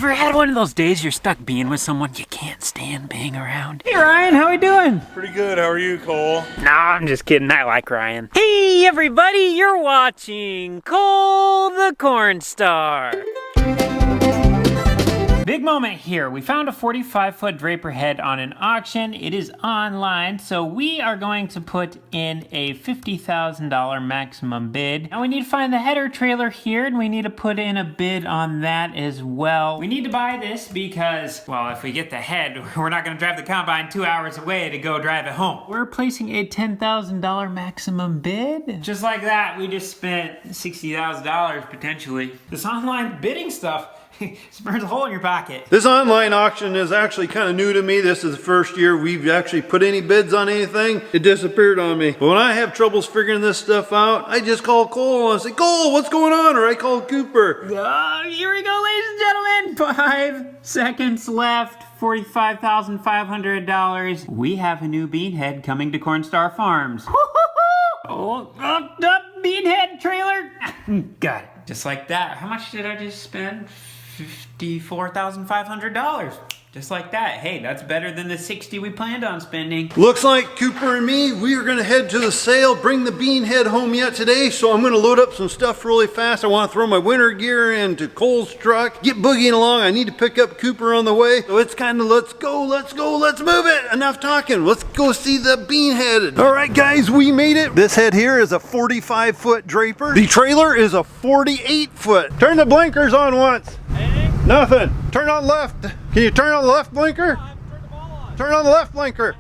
Ever had one of those days you're stuck being with someone you can't stand being around? Hey Ryan, how we doing? Pretty good, how are you, Cole? Nah, I'm just kidding, I like Ryan. Hey everybody, you're watching Cole the Cornstar. Big moment here. We found a 45-foot draper head on an auction. It is online, so we are going to put in a $50,000 maximum bid. Now we need to find the header trailer here, and we need to put in a bid on that as well. We need to buy this because, well, if we get the head, we're not gonna drive the combine 2 hours away to go drive it home. We're placing a $10,000 maximum bid. Just like that, we just spent $60,000 potentially. This online bidding stuff, it burns a hole in your pocket. This online auction is actually kind of new to me. This is the first year we've actually put any bids on anything. It disappeared on me. But when I have troubles figuring this stuff out, I just call Cole and I say, Cole, what's going on? Or I call Cooper. Here we go, ladies and gentlemen. 5 seconds left. $45,500. We have a new beanhead coming to Cornstar Farms. Beanhead trailer. Got it. Just like that. How much did I just spend? $54,500. Just like that. Hey, that's better than the 60 we planned on spending. Looks like Cooper and me, we are gonna head to the sale, bring the beanhead home yet today, so I'm gonna load up some stuff really fast. I wanna throw my winter gear into Cole's truck, get boogieing along. I need to pick up Cooper on the way. So it's kind of let's go, let's move it. Enough talking, let's go see the beanhead. All right guys, we made it. This head here is a 45-foot draper. The trailer is a 48-foot. Turn the blinkers on once. Nothing. Turn on left. Can you turn on the left blinker? Turn on the left blinker.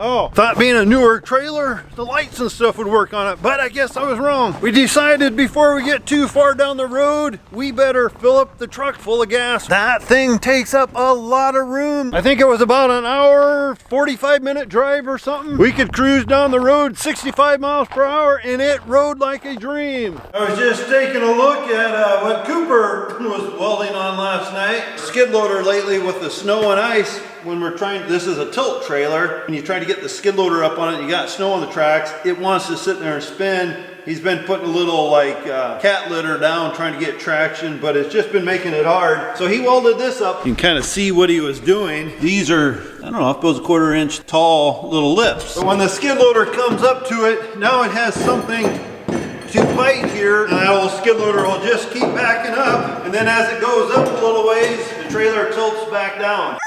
Oh, thought being a newer trailer, the lights and stuff would work on it, but I guess I was wrong. We decided before we get too far down the road, we better fill up the truck full of gas. That thing takes up a lot of room. I think it was about an hour, 45-minute drive or something. We could cruise down the road 65 miles per hour and it rode like a dream. I was just taking a look at what Cooper was welding on last night. Skid loader lately with the snow and ice. When we're trying, this is a tilt trailer, and you try to get the skid loader up on it, you got snow on the tracks, it wants to sit there and spin. He's been putting a little like cat litter down trying to get traction, but it's just been making it hard. So he welded this up. You can kind of see what he was doing. These are, I don't know, if it was a 1/4 inch tall little lips. But when the skid loader comes up to it, now it has something to bite here, and that old skid loader will just keep backing up, and then as it goes up a little ways, the trailer tilts back down.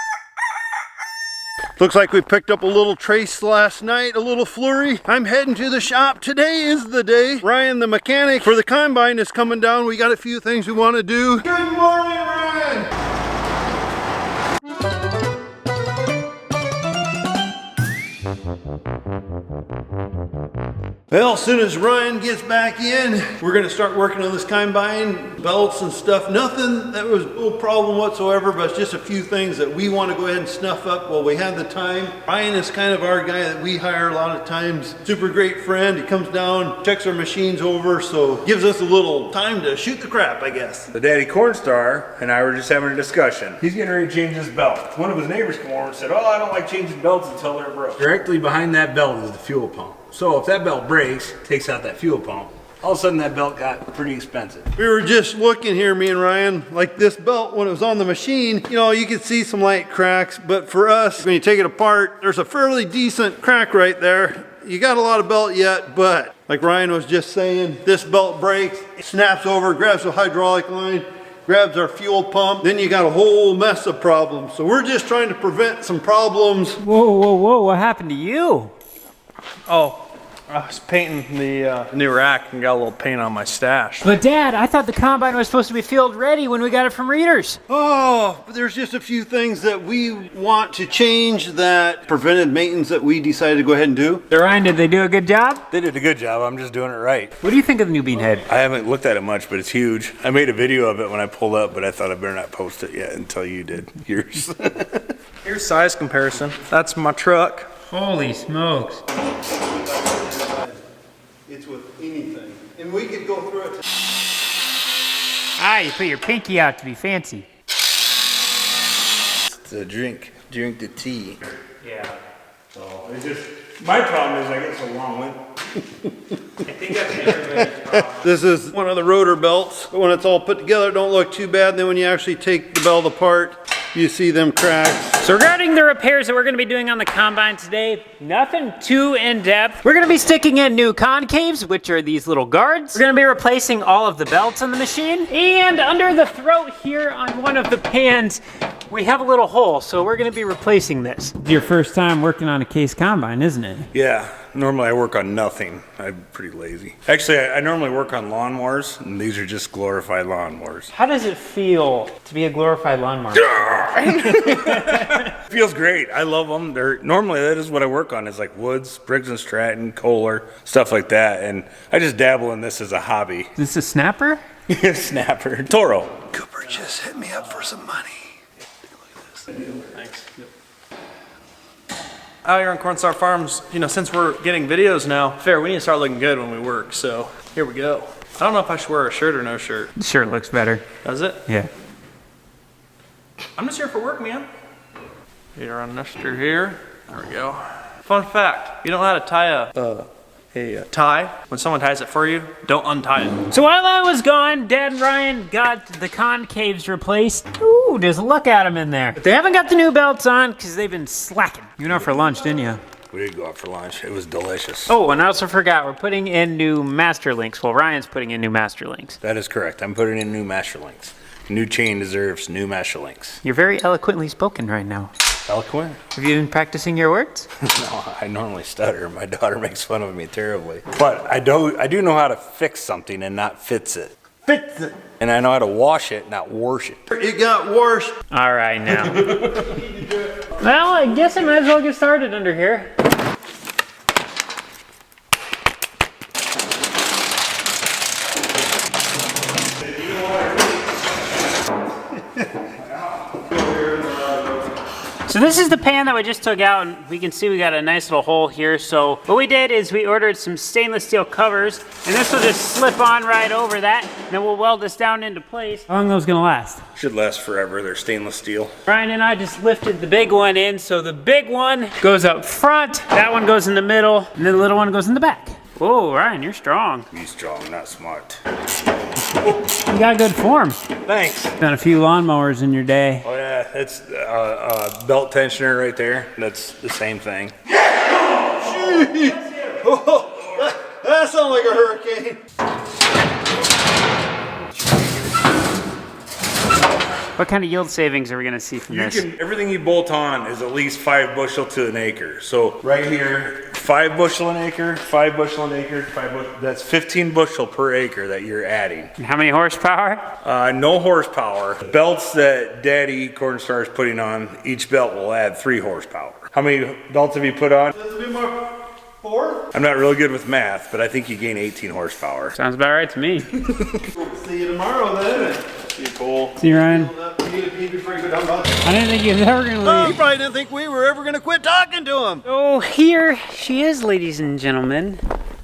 Looks like we picked up a little trace last night, a little flurry. I'm heading to the shop. Today is the day. Ryan, the mechanic for the combine, is coming down. We got a few things we want to do. Good morning, Ryan! Well, as soon as Ryan gets back in, we're gonna start working on this combine, belts and stuff. Nothing that was no problem whatsoever, but it's just a few things that we want to go ahead and snuff up while we have the time. Ryan is kind of our guy that we hire a lot of times. Super great friend. He comes down, checks our machines over, so gives us a little time to shoot the crap, I guess. The Daddy Cornstar and I were just having a discussion. He's getting ready to change his belt. One of his neighbors came over and said, oh, I don't like changing belts until they're broke. Directly behind that belt is the fuel pump. So if that belt breaks, takes out that fuel pump, all of a sudden that belt got pretty expensive. We were just looking here, me and Ryan, like this belt, when it was on the machine, you know, you could see some light cracks, but for us, when you take it apart, there's a fairly decent crack right there. You got a lot of belt yet, but like Ryan was just saying, this belt breaks, it snaps over, grabs the hydraulic line, grabs our fuel pump, then you got a whole mess of problems. So we're just trying to prevent some problems. Whoa, what happened to you? Oh, I was painting the new rack and got a little paint on my stash. But Dad, I thought the combine was supposed to be field ready when we got it from Readers. Oh, but there's just a few things that we want to change, that preventive maintenance that we decided to go ahead and do. Ryan, did they do a good job? They did a good job, I'm just doing it right. What do you think of the new beanhead? I haven't looked at it much, but it's huge. I made a video of it when I pulled up, but I thought I better not post it yet until you did yours. Here's size comparison. That's my truck. Holy smokes. It's with anything. And we could go through it. You put your pinky out to be fancy. It's a drink the tea. Yeah. So it's just My problem is I get so long with. I think that's everybody's problem. This is one of the rotor belts. But when it's all put together, it don't look too bad. And then when you actually take the belt apart, you see them cracks. So regarding the repairs that we're going to be doing on the combine today, nothing too in-depth. We're going to be sticking in new concaves, which are these little guards. We're going to be replacing all of the belts on the machine. And under the throat here on one of the pans, we have a little hole, so we're going to be replacing this. It's your first time working on a case combine, isn't it? Yeah, normally I work on nothing. I'm pretty lazy. Actually, I normally work on lawnmowers, and these are just glorified lawnmowers. How does it feel to be a glorified lawnmower? Feels great. I love them. Normally that is what I work on, is like Woods, Briggs & Stratton, Kohler, stuff like that. And I just dabble in this as a hobby. Is this a snapper? Snapper. Toro. Cooper just hit me up for some money. Thanks. Out here on Cornstar Farms, you know, since we're getting videos now, we need to start looking good when we work, so here we go. I don't know if I should wear a shirt or no shirt. The shirt looks better. Does it? Yeah. I'm just here for work, man. Here on this through here. There we go. Fun fact, you don't know how to tie a tie. When someone ties it for you, don't untie it. So while I was gone, Dad and Ryan got the concaves replaced. Ooh, just look at them in there. But they haven't got the new belts on because they've been slacking. You went out for lunch, didn't you? We did go out for lunch. It was delicious. Oh, and I also forgot, we're putting in new master links. Well, Ryan's putting in new master links. That is correct. I'm putting in new master links. New chain deserves new master links. You're very eloquently spoken right now. Eloquent? Have you been practicing your words? No, I normally stutter. My daughter makes fun of me terribly. But I do know how to fix something and not fix it. Fix it. And I know how to wash it, not wash it. It got washed. All right, now. Well, I guess I might as well get started under here. So this is the pan that we just took out, and we can see we got a nice little hole here. So what we did is we ordered some stainless steel covers, and this will just slip on right over that, and then we'll weld this down into place. How long are those gonna last? Should last forever. They're stainless steel. Ryan and I just lifted the big one in, so the big one goes up front, that one goes in the middle, and then the little one goes in the back. Whoa, Ryan, you're strong. Be strong, not smart. You got good form. Thanks. Done a few lawnmowers in your day. Oh yeah, it's a belt tensioner right there. That's the same thing. Oh, that sounds like a hurricane. What kind of yield savings are we gonna see from this? Everything you bolt on is at least 5 bushel to an acre. So right here, 5 bushel an acre, 5 bushel an acre, 5 bushel. That's 15 bushel per acre that you're adding. And how many horsepower? No horsepower. The belts that Daddy Cornstar is putting on, each belt will add 3 horsepower. How many belts have you put on? This will be my 4th. I'm not really good with math, but I think you gain 18 horsepower. Sounds about right to me. See you tomorrow then. See you, Cole. See you, Ryan. I I didn't think you was ever gonna leave. You probably didn't think we were ever gonna quit talking to him. Oh, here she is, ladies and gentlemen.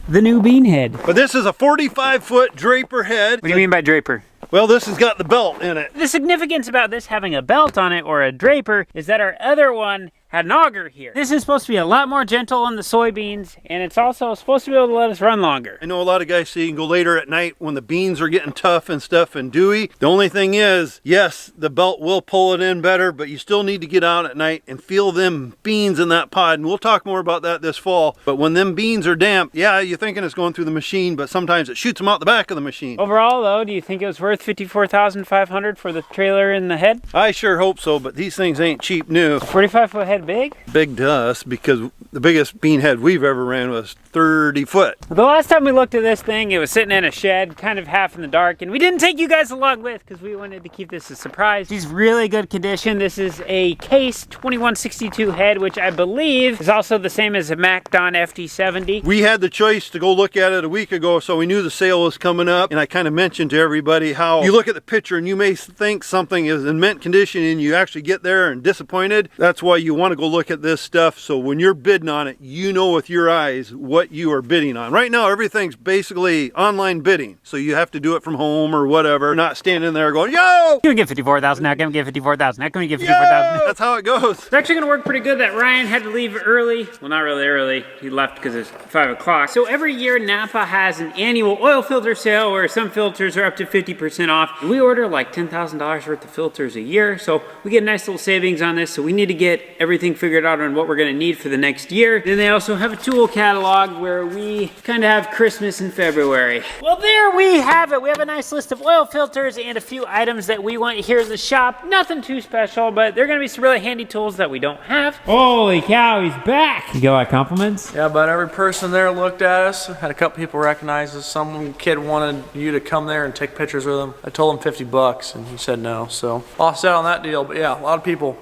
The new beanhead. But this is a 45-foot Draper head. What do you mean by draper? Well, this has got the belt in it. The significance about this having a belt on it or a draper is that our other one had an auger here. This is supposed to be a lot more gentle on the soybeans, and it's also supposed to be able to let us run longer. I know a lot of guys say you can go later at night when the beans are getting tough and stuff and dewy. The only thing is, yes, the belt will pull it in better, but you still need to get out at night and feel them beans in that pod. And we'll talk more about that this fall. But when them beans are damp, yeah, you're thinking it's going through the machine, but sometimes it shoots them out the back of the machine. Overall, though, do you think it was worth $54,500 for the trailer and the head? I sure hope so, but these things ain't cheap new. 45-foot head big? Big to us, because the biggest bean head we've ever ran was 30 foot. The last time we looked at this thing, it was sitting in a shed, kind of half in the dark, and we didn't take you guys along with because we wanted to keep this a surprise. She's really good condition. This is a Case 2162 head, which I believe is also the same as a MacDon FD70. We had the choice to go look at it a week ago, so we knew the sale was coming up, and I kind of mentioned to everybody how you look at the picture and you may think something is in mint condition and you actually get there and disappointed. That's why you want want to go look at this stuff. So when you're bidding on it, you know with your eyes what you are bidding on. Right now, everything's basically online bidding. So you have to do it from home or whatever. Not standing there going, yo! Can we get 54,000 now? Can we get 54,000 now? Can we get 54,000? That's how it goes. It's actually gonna work pretty good that Ryan had to leave early. Well, not really early. He left because it's 5 o'clock. So every year Napa has an annual oil filter sale where some filters are up to 50% off. And we order like $10,000 worth of filters a year. So we get a nice little savings on this. So we need to get everything figured out on what we're gonna need for the next year. Then they also have a tool catalog where we kind of have Christmas in February. Well, there we have it. We have a nice list of oil filters and a few items that we want here in the shop. Nothing too special, but they're gonna be some really handy tools that we don't have. Holy cow, he's back. You get a lot of compliments? Yeah, but every person there looked at us. Had a couple people recognize us. Some kid wanted you to come there and take pictures with him. I told him $50 and he said no. So lost out on that deal, but yeah, a lot of people